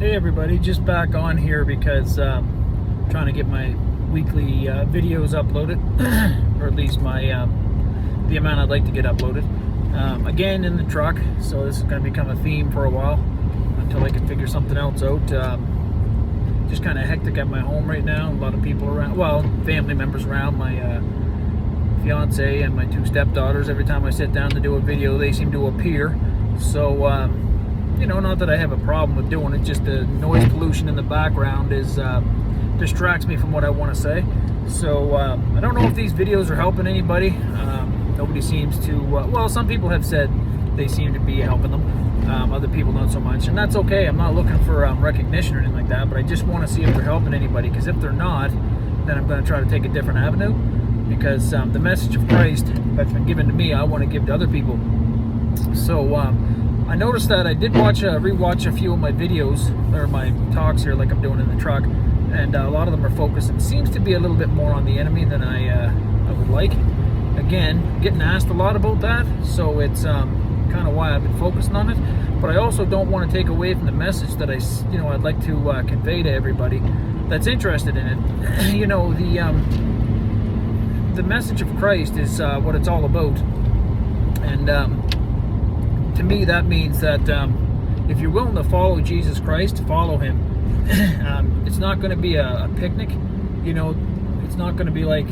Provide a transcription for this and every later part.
Hey everybody, just back on here because I'm trying to get my weekly videos uploaded, or at least my the amount I'd like to get uploaded. Again, in the truck, so this is going to become a theme for a while until I can figure something else out. Just kind of hectic at my home right now. A lot of people around, well, family members around. My fiance and my two stepdaughters. Every time I sit down to do a video, they seem to appear. So you know, not that I have a problem with doing it, just the noise pollution in the background is distracts me from what I want to say. So I don't know if these videos are helping anybody. Nobody seems to, well, some people have said they seem to be helping them. Other people not so much, and that's okay. I'm not looking for recognition or anything like that, but I just want to see if they're helping anybody, because if they're not, then I'm going to try to take a different avenue, because the message of Christ that's been given to me, I want to give to other people. So I noticed that I did rewatch a few of my videos, or my talks here, like I'm doing in the truck, and a lot of them are focused. It seems to be a little bit more on the enemy than I would like. Again, getting asked a lot about that, so it's kind of why I've been focusing on it. But I also don't want to take away from the message that I'd like to convey to everybody that's interested in it. You know, the message of Christ is what it's all about, and to me, that means that if you're willing to follow Jesus Christ, follow him. It's not going to be a picnic, you know. It's not going to be like,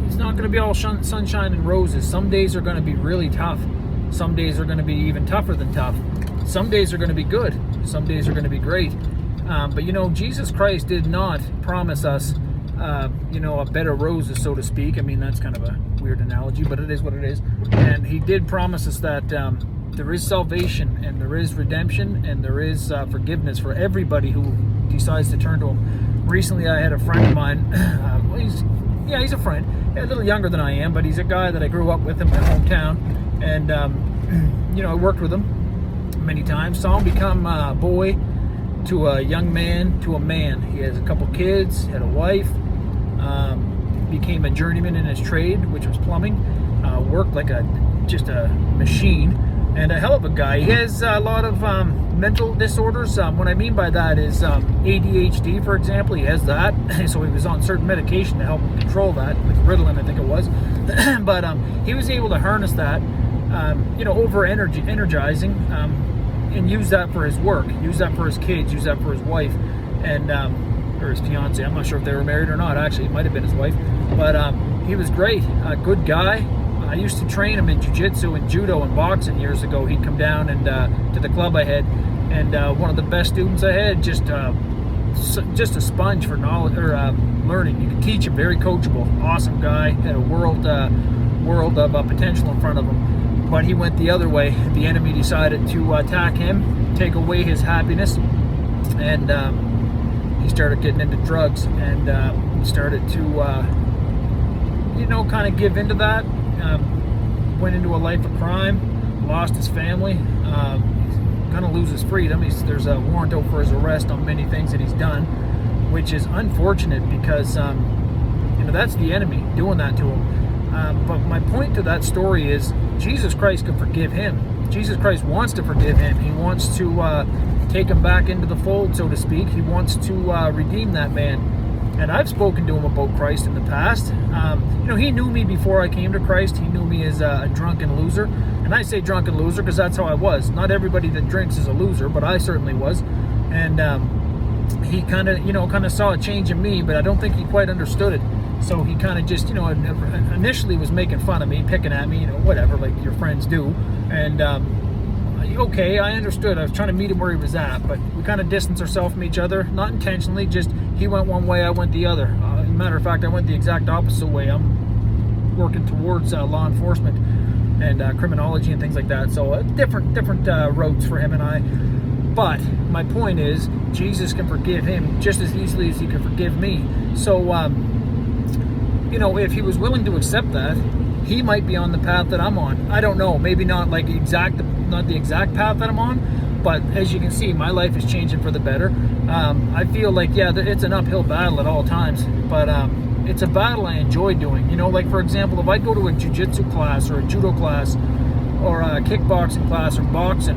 it's not going to be all sunshine and roses. Some days are going to be really tough. Some days are going to be even tougher than tough. Some days are going to be good. Some days are going to be great. But you know, Jesus Christ did not promise us you know, a bed of roses, so to speak. I mean, that's kind of a weird analogy, but it is what it is. And he did promise us that there is salvation, and there is redemption, and there is forgiveness for everybody who decides to turn to him. Recently, I had a friend of mine. Well, he's a friend, a little younger than I am, but he's a guy that I grew up with in my hometown, and you know, I worked with him many times. Saw him become a boy to a young man to a man. He has a couple kids, had a wife. Became a journeyman in his trade, which was plumbing. Worked like just a machine, and a hell of a guy. He has a lot of mental disorders. What I mean by that is ADHD, for example. He has that, so he was on certain medication to help him control that, with Ritalin, I think it was. But he was able to harness that, you know, energizing, and use that for his work, use that for his kids, use that for his wife, and or his fiance. I'm not sure if they were married or not. Actually, it might have been his wife. But he was great, a good guy. I used to train him in jiu-jitsu and judo and boxing years ago. He'd come down and to the club I had, and one of the best students I had, just a sponge for knowledge or learning. You could teach him, very coachable, awesome guy, had a world of potential in front of him. But he went the other way. The enemy decided to attack him, take away his happiness, and he started getting into drugs, and started to, you know, kind of give into that. Went into a life of crime, lost his family, gonna lose his freedom. There's a warrant out for his arrest on many things that he's done, which is unfortunate, because you know, that's the enemy doing that to him. But my point to that story is Jesus Christ can forgive him. Jesus Christ wants to forgive him. He wants to take him back into the fold, so to speak. He wants to redeem that man. And I've spoken to him about Christ in the past. You know, he knew me before I came to Christ. He knew me as a drunken loser. And I say drunken loser because that's how I was. Not everybody that drinks is a loser, but I certainly was. And he kind of saw a change in me, but I don't think he quite understood it. So he kind of just, you know, initially was making fun of me, picking at me, you know, whatever, like your friends do. And okay, I understood. I was trying to meet him where he was at, but we kind of distanced ourselves from each other, not intentionally, just he went one way, I went the other. Matter of fact, I went the exact opposite way. I'm working towards law enforcement and criminology and things like that, so different roads for him and I. But my point is, Jesus can forgive him just as easily as he can forgive me. So you know, if he was willing to accept that, he might be on the path that I'm on. I don't know, maybe not like not the exact path that I'm on, but as you can see, my life is changing for the better. I feel like, yeah, it's an uphill battle at all times, but it's a battle I enjoy doing. You know, like for example, if I go to a jiu-jitsu class or a judo class or a kickboxing class or boxing,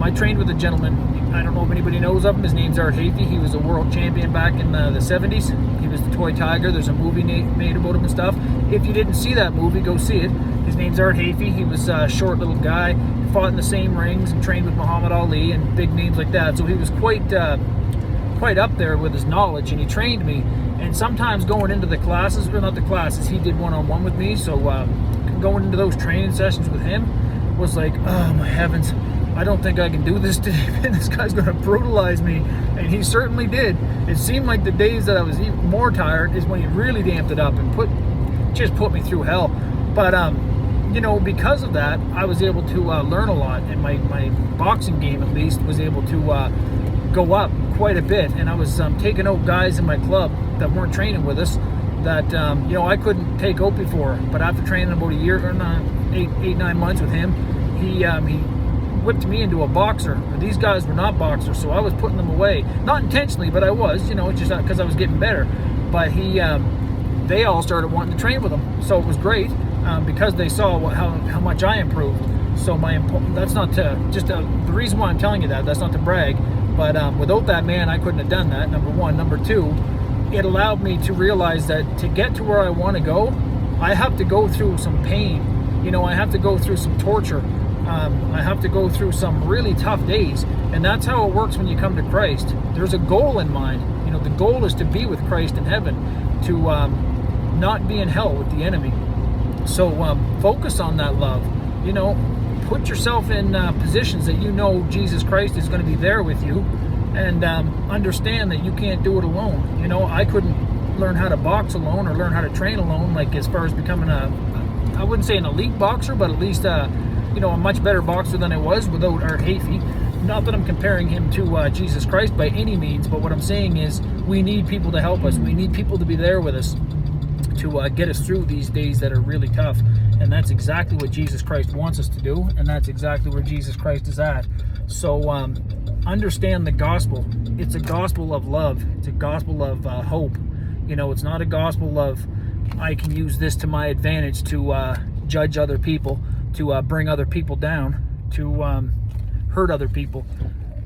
I trained with a gentleman. I don't know if anybody knows of him. His name's Art Hafey. He was a world champion back in the 70s. He was the Toy Tiger. There's a movie made about him and stuff. If you didn't see that movie, go see it. His name's Art Hafey. He was a short little guy, fought in the same rings and trained with Muhammad Ali and big names like that. So he was quite up there with his knowledge, and he trained me. And sometimes going into the classes, or not the classes, he did one-on-one with me. So going into those training sessions with him was like, oh my heavens, I don't think I can do this today. This guy's going to brutalize me. And he certainly did. It seemed like the days that I was even more tired is when he really damped it up and just put me through hell. But you know, because of that, I was able to learn a lot, and my boxing game at least was able to go up quite a bit. And I was taking out guys in my club that weren't training with us that you know, I couldn't take out before. But after training about a year or 8-9 months with him, he whipped me into a boxer. These guys were not boxers, so I was putting them away, not intentionally, but I was, you know, just because I was getting better. But they all started wanting to train with him, so it was great because they saw how much I improved. So that's not to the reason why I'm telling you that's not to brag, but without that man, I couldn't have done that. Number one. Number two, it allowed me to realize that to get to where I want to go, I have to go through some pain. You know, I have to go through some torture. I have to go through some really tough days, and that's how it works when you come to Christ. There's a goal in mind. You know, the goal is to be with Christ in heaven, to not be in hell with the enemy. So focus on that love. You know, put yourself in positions that you know Jesus Christ is going to be there with you, and understand that you can't do it alone. You know, I couldn't learn how to box alone or learn how to train alone, like as far as becoming I wouldn't say an elite boxer, but at least you know, a much better boxer than I was without Art Hafey. Not that I'm comparing him to Jesus Christ by any means, but what I'm saying is we need people to help us. We need people to be there with us to get us through these days that are really tough. And that's exactly what Jesus Christ wants us to do, and that's exactly where Jesus Christ is at. So understand the gospel. It's a gospel of love. It's a gospel of hope. You know, it's not a gospel of I can use this to my advantage to judge other people, to bring other people down, to hurt other people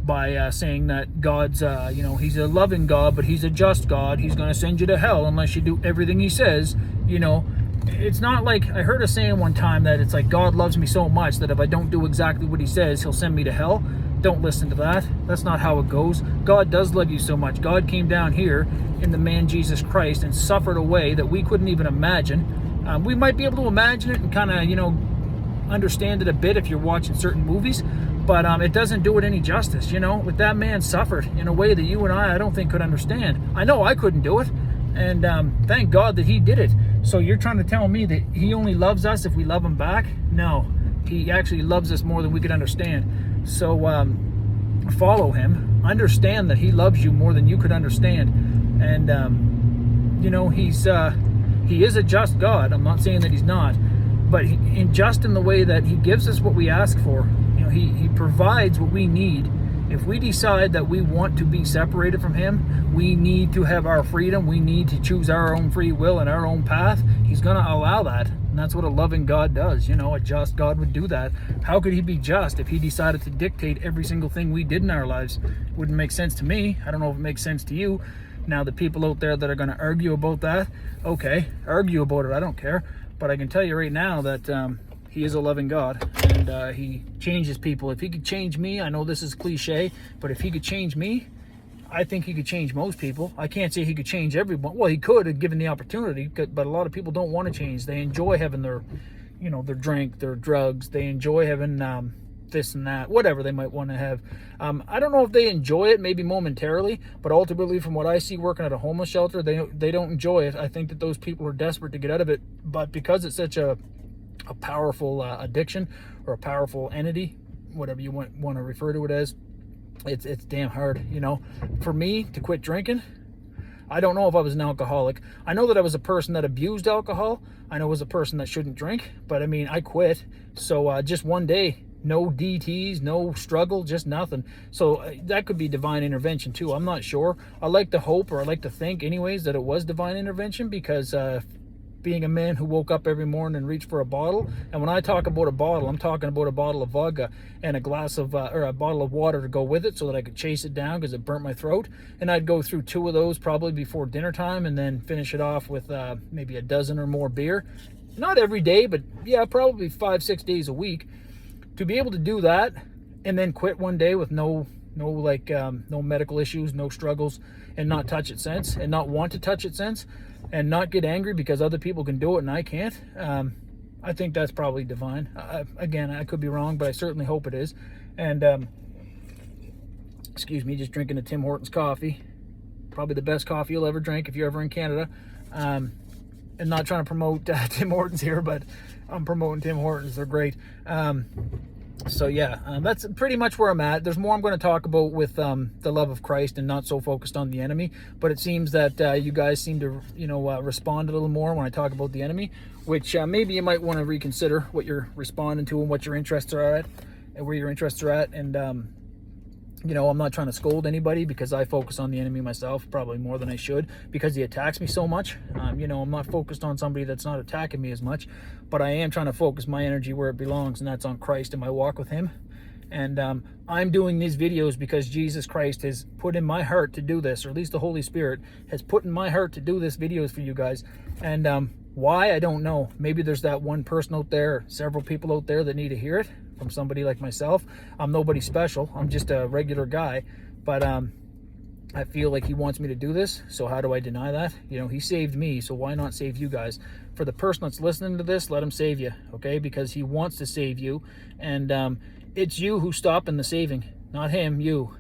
by saying that God's, you know, he's a loving God, but he's a just God. He's going to send you to hell unless you do everything he says. You know, it's not like, I heard a saying one time that it's like God loves me so much that if I don't do exactly what he says, he'll send me to hell. Don't listen to that. That's not how it goes. God does love you so much. God came down here in the man Jesus Christ and suffered a way that we couldn't even imagine. We might be able to imagine it and kind of, you know, understand it a bit if you're watching certain movies, but it doesn't do it any justice. You know, with that man suffered in a way that you and I don't think could understand. I know I couldn't do it, and thank God that he did it. So you're trying to tell me that he only loves us if we love him back? No, he actually loves us more than we could understand. So follow him, understand that he loves you more than you could understand, and you know, he is a just God. I'm not saying that he's not, but just in the way that he gives us what we ask for. You know, he provides what we need. If we decide that we want to be separated from him, we need to have our freedom. We need to choose our own free will and our own path. He's going to allow that. And that's what a loving God does. You know, a just God would do that. How could he be just if he decided to dictate every single thing we did in our lives? It wouldn't make sense to me. I don't know if it makes sense to you. Now, the people out there that are going to argue about that, okay, argue about it. I don't care. But I can tell you right now that he is a loving God, and he changes people. If he could change me, I know this is cliche, but if he could change me, I think he could change most people. I can't say he could change everyone. Well, he could have given the opportunity, but a lot of people don't want to change. They enjoy having their, you know, their drink, their drugs. They enjoy having this and that, whatever they might want to have. I don't know if they enjoy it, maybe momentarily, but ultimately, from what I see working at a homeless shelter, they don't enjoy it. I think that those people are desperate to get out of it, but because it's such a powerful addiction or a powerful entity, whatever you want to refer to it as, it's damn hard. You know, for me to quit drinking, I don't know if I was an alcoholic. I know that I was a person that abused alcohol. I know I was a person that shouldn't drink, but I mean, I quit. So just one day, no DTs, no struggle, just nothing. So that could be divine intervention too. I'm not sure. I like to hope, or I like to think anyways, that it was divine intervention, because being a man who woke up every morning and reached for a bottle. And when I talk about a bottle, I'm talking about a bottle of vodka and a glass of or a bottle of water to go with it so that I could chase it down because it burnt my throat. And I'd go through 2 of those probably before dinner time, and then finish it off with maybe a dozen or more beer. Not every day, but yeah, probably 5-6 days a week. To be able to do that and then quit one day with no medical issues, no struggles, and not touch it since, and not want to touch it since, and not get angry because other people can do it and I can't. I think that's probably divine. Again, I could be wrong, but I certainly hope it is. And excuse me, just drinking a Tim Hortons coffee. Probably the best coffee you'll ever drink if you're ever in Canada. And not trying to promote Tim Hortons here, but I'm promoting Tim Hortons. They're great. So yeah, that's pretty much where I'm at. There's more I'm going to talk about with the love of Christ and not so focused on the enemy. But it seems that you guys seem to, respond a little more when I talk about the enemy, which maybe you might want to reconsider what you're responding to and what your interests are at, and where your interests are at. And I'm not trying to scold anybody because I focus on the enemy myself, probably more than I should, because he attacks me so much. I'm not focused on somebody that's not attacking me as much, but I am trying to focus my energy where it belongs, and that's on Christ and my walk with him. And I'm doing these videos because Jesus Christ has put in my heart to do this, or at least the Holy Spirit has put in my heart to do this videos for you guys. And why, I don't know. Maybe there's that one person out there, or several people out there that need to hear it from somebody like myself. I'm nobody special. I'm just a regular guy. But I feel like he wants me to do this. So how do I deny that? He saved me, so why not save you guys? For the person that's listening to this, let him save you, okay? Because he wants to save you. And it's you who's stopping the saving, not him, you.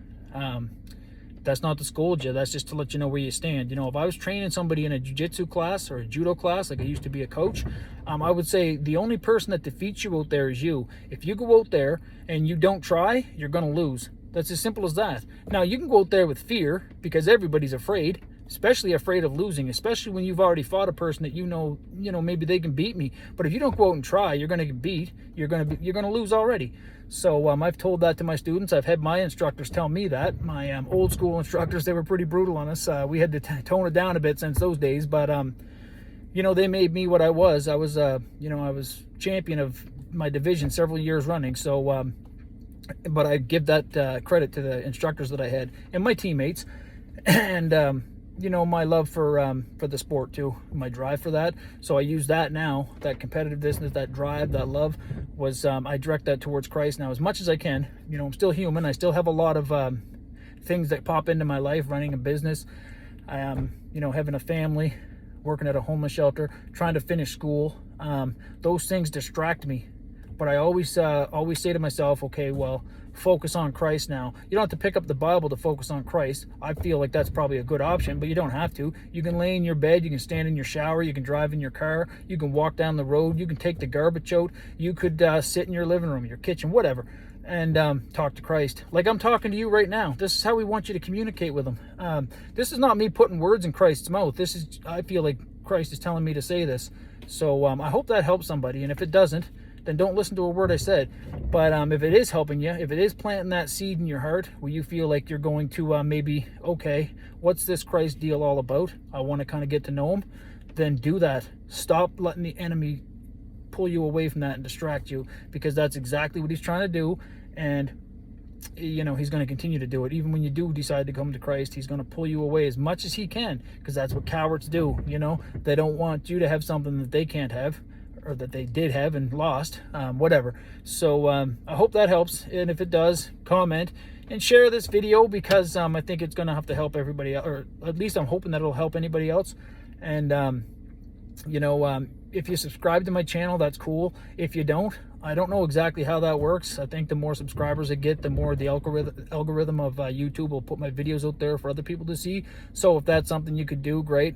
That's not to scold you. That's just to let you know where you stand. If I was training somebody in a jiu-jitsu class or a judo class, like I used to be a coach, I would say the only person that defeats you out there is you. If you go out there and you don't try, you're going to lose. That's as simple as that. Now, you can go out there with fear because everybody's afraid, especially afraid of losing, especially when you've already fought a person that maybe they can beat me. But if you don't go out and try, you're going to get beat. You're going to lose already. So I've told that to my students. I've had my instructors tell me that. My old school instructors, they were pretty brutal on us. We had to tone it down a bit since those days. But, they made me what I was. I was champion of my division several years running. So, but I give that credit to the instructors that I had and my teammates. And, my love for the sport too, my drive for that. So I use that now, that competitiveness, that drive, that love was, I direct that towards Christ now as much as I can. I'm still human. I still have a lot of things that pop into my life, running a business, having a family, working at a homeless shelter, trying to finish school. Those things distract me. But I always say to myself, okay, well, focus on Christ now. You don't have to pick up the Bible to focus on Christ. I feel like that's probably a good option, but you don't have to. You can lay in your bed, you can stand in your shower, you can drive in your car, you can walk down the road, you can take the garbage out, you could sit in your living room, your kitchen, whatever, and talk to Christ. Like I'm talking to you right now. This is how we want you to communicate with him. This is not me putting words in Christ's mouth. I feel like Christ is telling me to say this. So I hope that helps somebody, and if it doesn't, then don't listen to a word I said. But if it is helping you, if it is planting that seed in your heart where you feel like you're going to maybe, okay, what's this Christ deal all about? I want to kind of get to know him. Then do that. Stop letting the enemy pull you away from that and distract you, because that's exactly what he's trying to do. And he's going to continue to do it. Even when you do decide to come to Christ, he's going to pull you away as much as he can, because that's what cowards do. They don't want you to have something that they can't have, or that they did have and lost, whatever. So I hope that helps, and if it does, comment and share this video, because I think it's going to have to help everybody else, or at least I'm hoping that it'll help anybody else. And if you subscribe to my channel, that's cool. If you don't, I don't know exactly how that works. I think the more subscribers I get, the more the algorithm of YouTube will put my videos out there for other people to see. So if that's something you could do, great.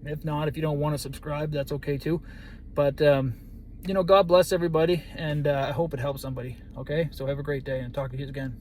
If not, if you don't want to subscribe, that's okay too. But, God bless everybody, and I hope it helps somebody, okay? So have a great day, and talk to you again.